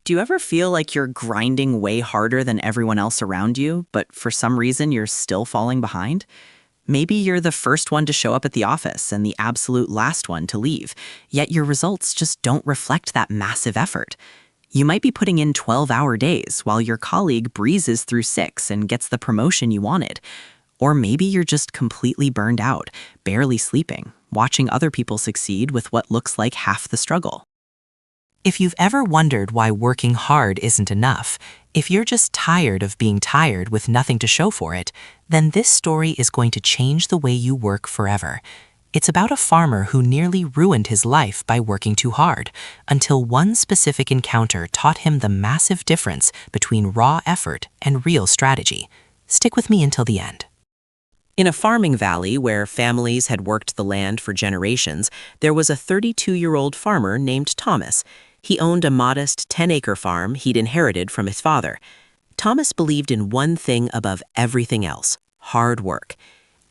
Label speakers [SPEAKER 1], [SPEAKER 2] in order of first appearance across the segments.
[SPEAKER 1] Do you ever feel like you're grinding way harder than everyone else around you, but for some reason you're still falling behind? Maybe you're the first one to show up at the office and the absolute last one to leave, yet your results just don't reflect that massive effort. You might be putting in 12-hour days while your colleague breezes through 6 and gets the promotion you wanted. Or maybe you're just completely burned out, barely sleeping, watching other people succeed with what looks like half the struggle.
[SPEAKER 2] If you've ever wondered why working hard isn't enough, if you're just tired of being tired with nothing to show for it, then this story is going to change the way you work forever. It's about a farmer who nearly ruined his life by working too hard, until one specific encounter taught him the massive difference between raw effort and real strategy. Stick with me until the end. In a farming valley where families had worked the land for generations, there was a 32-year-old farmer named Thomas. He owned a modest 10-acre farm he'd inherited from his father. Thomas believed in one thing above everything else: hard work.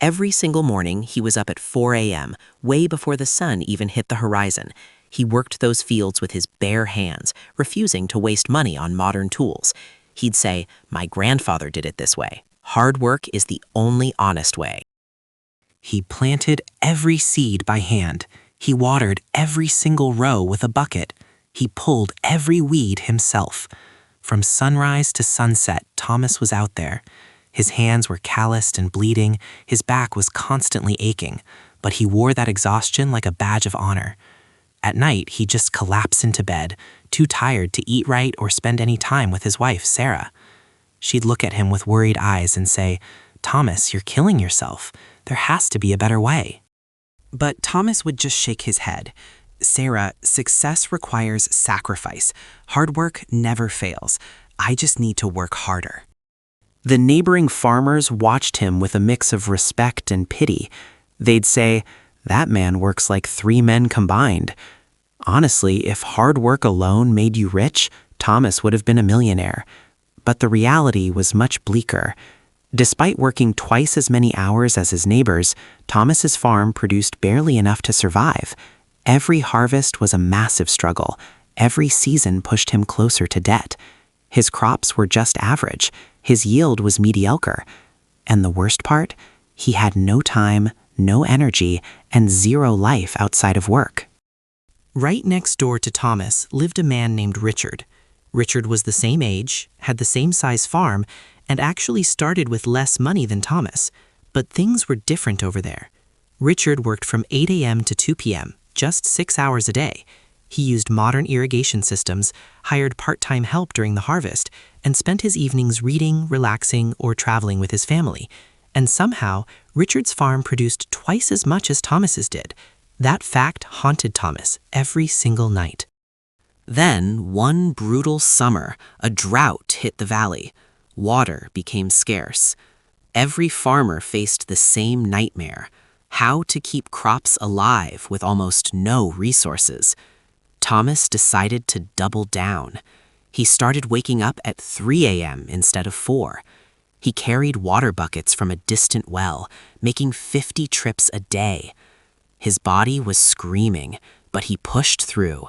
[SPEAKER 2] Every single morning, he was up at 4 a.m., way before the sun even hit the horizon. He worked those fields with his bare hands, refusing to waste money on modern tools. He'd say, "My grandfather did it this way. Hard work is the only honest way." He planted every seed by hand. He watered every single row with a bucket. He pulled every weed himself. From sunrise to sunset, Thomas was out there. His hands were calloused and bleeding, his back was constantly aching, but he wore that exhaustion like a badge of honor. At night, he'd just collapse into bed, too tired to eat right or spend any time with his wife, Sarah. She'd look at him with worried eyes and say, "Thomas, you're killing yourself. There has to be a better way." But Thomas would just shake his head. "Sarah, success requires sacrifice. Hard work never fails. I just need to work harder." The neighboring farmers watched him with a mix of respect and pity. They'd say, "That man works like 3 men combined." Honestly, if hard work alone made you rich, Thomas would have been a millionaire. But the reality was much bleaker. Despite working twice as many hours as his neighbors, Thomas's farm produced barely enough to survive. Every harvest was a massive struggle. Every season pushed him closer to debt. His crops were just average. His yield was mediocre. And the worst part? He had no time, no energy, and zero life outside of work. Right next door to Thomas lived a man named Richard. Richard was the same age, had the same size farm, and actually started with less money than Thomas. But things were different over there. Richard worked from 8 a.m. to 2 p.m., just 6 hours a day. He used modern irrigation systems, hired part-time help during the harvest, and spent his evenings reading, relaxing, or traveling with his family. And somehow, Richard's farm produced twice as much as Thomas's did. That fact haunted Thomas every single night. Then, one brutal summer, a drought hit the valley. Water became scarce. Every farmer faced the same nightmare: how to keep crops alive with almost no resources. Thomas decided to double down. He started waking up at 3 a.m. instead of 4. He carried water buckets from a distant well, making 50 trips a day. His body was screaming, but he pushed through.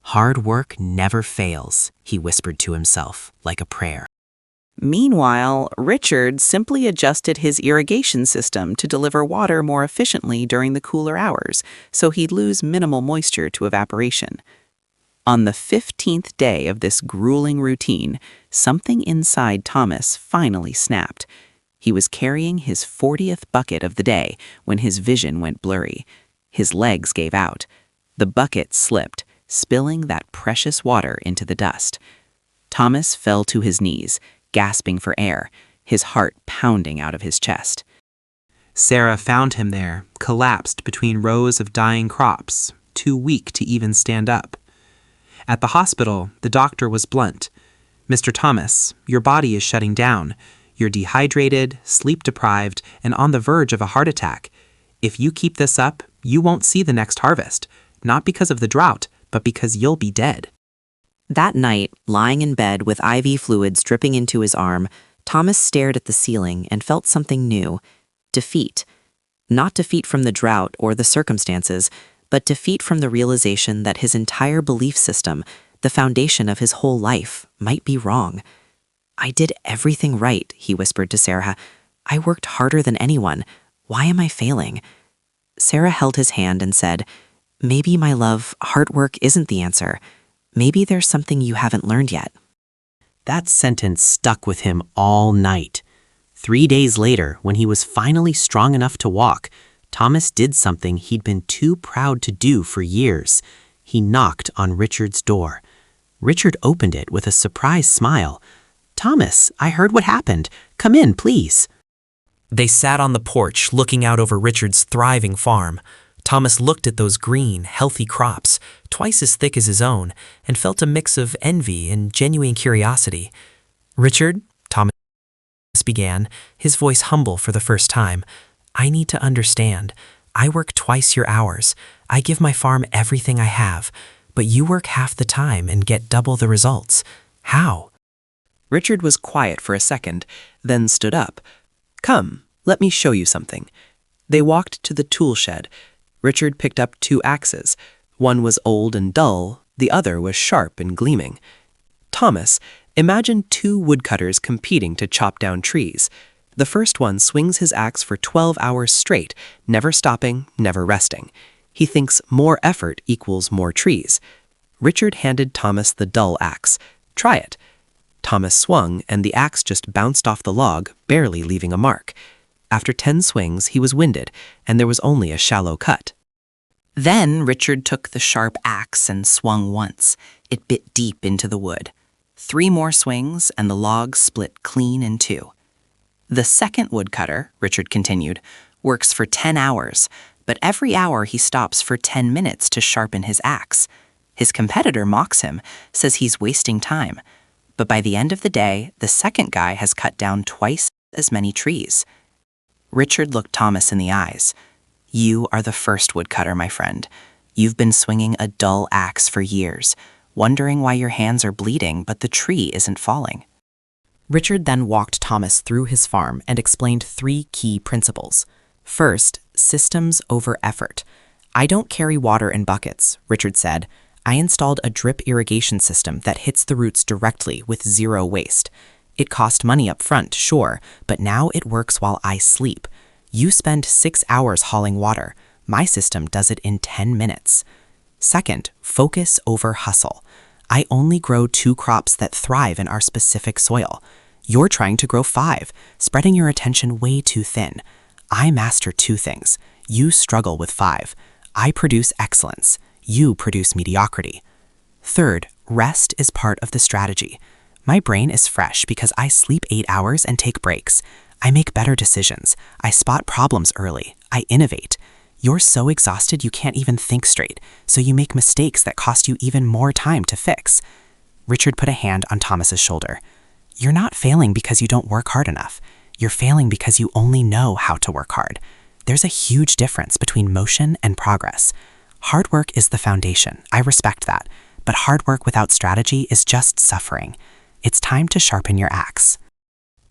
[SPEAKER 2] "Hard work never fails," he whispered to himself, like a prayer.
[SPEAKER 1] Meanwhile, Richard simply adjusted his irrigation system to deliver water more efficiently during the cooler hours, so he'd lose minimal moisture to evaporation. On the 15th day of this grueling routine, something inside Thomas finally snapped. He was carrying his 40th bucket of the day when his vision went blurry. His legs gave out. The bucket slipped, spilling that precious water into the dust. Thomas fell to his knees, gasping for air, his heart pounding out of his chest.
[SPEAKER 2] Sarah found him there, collapsed between rows of dying crops, too weak to even stand up. At the hospital, the doctor was blunt. "Mr. Thomas, your body is shutting down. You're dehydrated, sleep-deprived, and on the verge of a heart attack. If you keep this up, you won't see the next harvest, not because of the drought, but because you'll be dead." That night, lying in bed with IV fluids dripping into his arm, Thomas stared at the ceiling and felt something new: defeat. Not defeat from the drought or the circumstances, but defeat from the realization that his entire belief system, The foundation of his whole life might be wrong. I did everything right, he whispered to Sarah. I worked harder than anyone. Why am I failing? Sarah held his hand and said, Maybe, my love, hard work isn't the answer. Maybe there's something you haven't learned yet.
[SPEAKER 3] That sentence stuck with him all night. 3 days later, when he was finally strong enough to walk, Thomas did something he'd been too proud to do for years. He knocked on Richard's door. Richard opened it with a surprised smile. "Thomas, I heard what happened. Come in, please."
[SPEAKER 4] They sat on the porch looking out over Richard's thriving farm. Thomas looked at those green, healthy crops, twice as thick as his own, and felt a mix of envy and genuine curiosity. "Richard," Thomas began, his voice humble for the first time, "I need to understand. I work twice your hours. I give my farm everything I have, but you work half the time and get double the results. How?"
[SPEAKER 5] Richard was quiet for a second, then stood up. "Come, let me show you something." They walked to the tool shed. Richard picked up 2 axes. One was old and dull, the other was sharp and gleaming. "Thomas, imagine 2 woodcutters competing to chop down trees. The first one swings his axe for 12 hours straight, never stopping, never resting. He thinks more effort equals more trees." Richard handed Thomas the dull axe. "Try it." Thomas swung, and the axe just bounced off the log, barely leaving a mark. After 10 swings, he was winded, and there was only a shallow cut.
[SPEAKER 2] Then Richard took the sharp axe and swung once. It bit deep into the wood. 3 more swings, and the log split clean in 2. "The second woodcutter," Richard continued, "works for 10 hours, but every hour he stops for 10 minutes to sharpen his axe. His competitor mocks him, says he's wasting time. But by the end of the day, the second guy has cut down twice as many trees." Richard looked Thomas in the eyes. "You are the first woodcutter, my friend. You've been swinging a dull axe for years, wondering why your hands are bleeding but the tree isn't falling." Richard then walked Thomas through his farm and explained 3 key principles. First, systems over effort. "I don't carry water in buckets," Richard said. "I installed a drip irrigation system that hits the roots directly with 0 waste. It cost money up front, sure, but now it works while I sleep. You spend 6 hours hauling water. My system does it in 10 minutes. Second, focus over hustle. I only grow 2 crops that thrive in our specific soil. You're trying to grow 5, spreading your attention way too thin. I master 2 things. You struggle with 5. I produce excellence. You produce mediocrity. Third, rest is part of the strategy. My brain is fresh because I sleep 8 hours and take breaks. I make better decisions. I spot problems early. I innovate. You're so exhausted you can't even think straight, so you make mistakes that cost you even more time to fix." Richard put a hand on Thomas's shoulder. "You're not failing because you don't work hard enough. You're failing because you only know how to work hard. There's a huge difference between motion and progress. Hard work is the foundation. I respect that. But hard work without strategy is just suffering. It's time to sharpen your axe."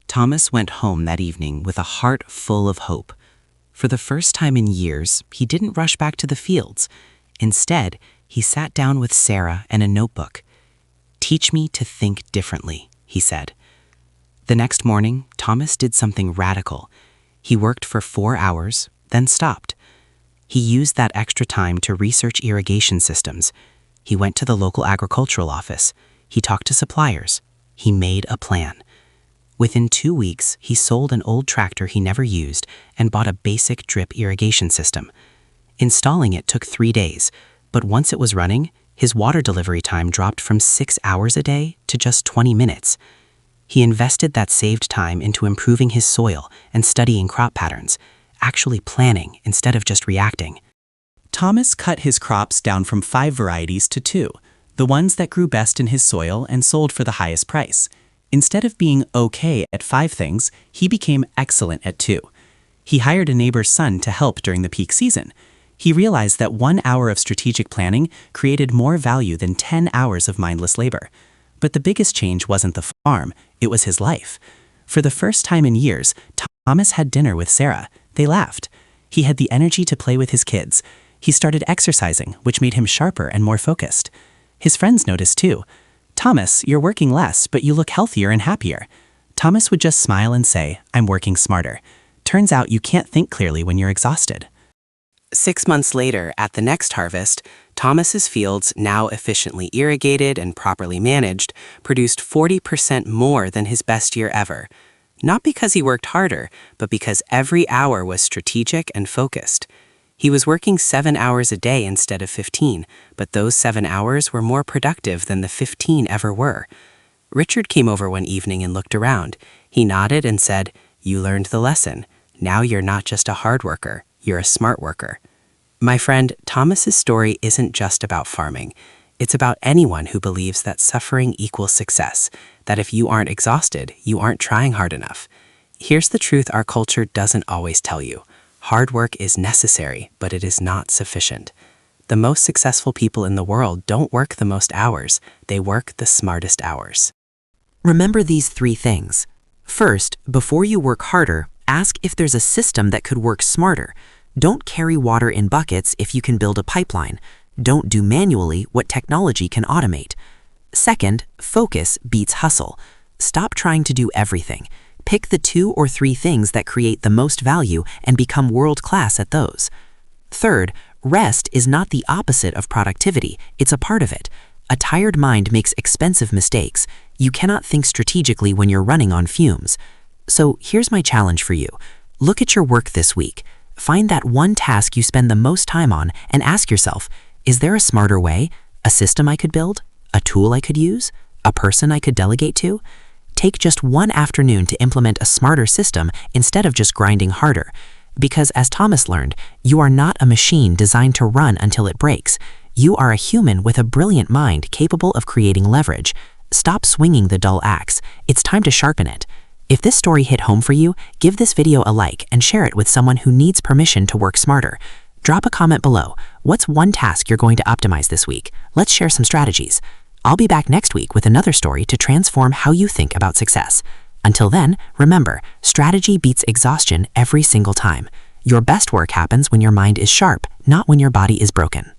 [SPEAKER 3] Thomas went home that evening with a heart full of hope. For the first time in years, he didn't rush back to the fields. Instead, he sat down with Sarah and a notebook. "Teach me to think differently," he said. The next morning, Thomas did something radical. He worked for 4 hours, then stopped. He used that extra time to research irrigation systems. He went to the local agricultural office. He talked to suppliers. He made a plan. Within 2 weeks, he sold an old tractor he never used and bought a basic drip irrigation system. Installing it took 3 days, but once it was running, his water delivery time dropped from 6 hours a day to just 20 minutes. He invested that saved time into improving his soil and studying crop patterns, actually planning instead of just reacting.
[SPEAKER 5] Thomas cut his crops down from 5 varieties to 2, the ones that grew best in his soil and sold for the highest price. Instead of being okay at 5 things, he became excellent at 2. He hired a neighbor's son to help during the peak season. He realized that 1 hour of strategic planning created more value than 10 hours of mindless labor. But the biggest change wasn't the farm, it was his life. For the first time in years, Thomas had dinner with Sarah. They laughed. He had the energy to play with his kids. He started exercising, which made him sharper and more focused.
[SPEAKER 3] His friends noticed too. "Thomas, you're working less, but you look healthier and happier." Thomas would just smile and say, "I'm working smarter." Turns out you can't think clearly when you're exhausted.
[SPEAKER 5] 6 months later, at the next harvest, Thomas's fields, now efficiently irrigated and properly managed, produced 40% more than his best year ever. Not because he worked harder, but because every hour was strategic and focused. He was working 7 hours a day instead of 15, but those 7 hours were more productive than the 15 ever were. Richard came over one evening and looked around. He nodded and said, "You learned the lesson. Now you're not just a hard worker, you're a smart worker." My friend, Thomas's story isn't just about farming. It's about anyone who believes that suffering equals success, that if you aren't exhausted, you aren't trying hard enough. Here's the truth our culture doesn't always tell you. Hard work is necessary, but it is not sufficient. The most successful people in the world don't work the most hours. They work the smartest hours.
[SPEAKER 2] Remember these 3 things. First, before you work harder, ask if there's a system that could work smarter. Don't carry water in buckets if you can build a pipeline. Don't do manually what technology can automate. Second, focus beats hustle. Stop trying to do everything. Pick the 2 or 3 things that create the most value and become world-class at those. Third, rest is not the opposite of productivity, it's a part of it. A tired mind makes expensive mistakes. You cannot think strategically when you're running on fumes. So here's my challenge for you. Look at your work this week. Find that one task you spend the most time on and ask yourself, is there a smarter way? A system I could build? A tool I could use? A person I could delegate to? Take just one afternoon to implement a smarter system instead of just grinding harder. Because as Thomas learned, you are not a machine designed to run until it breaks. You are a human with a brilliant mind capable of creating leverage. Stop swinging the dull axe. It's time to sharpen it. If this story hit home for you, give this video a like and share it with someone who needs permission to work smarter. Drop a comment below. What's one task you're going to optimize this week? Let's share some strategies. I'll be back next week with another story to transform how you think about success. Until then, remember, strategy beats exhaustion every single time. Your best work happens when your mind is sharp, not when your body is broken.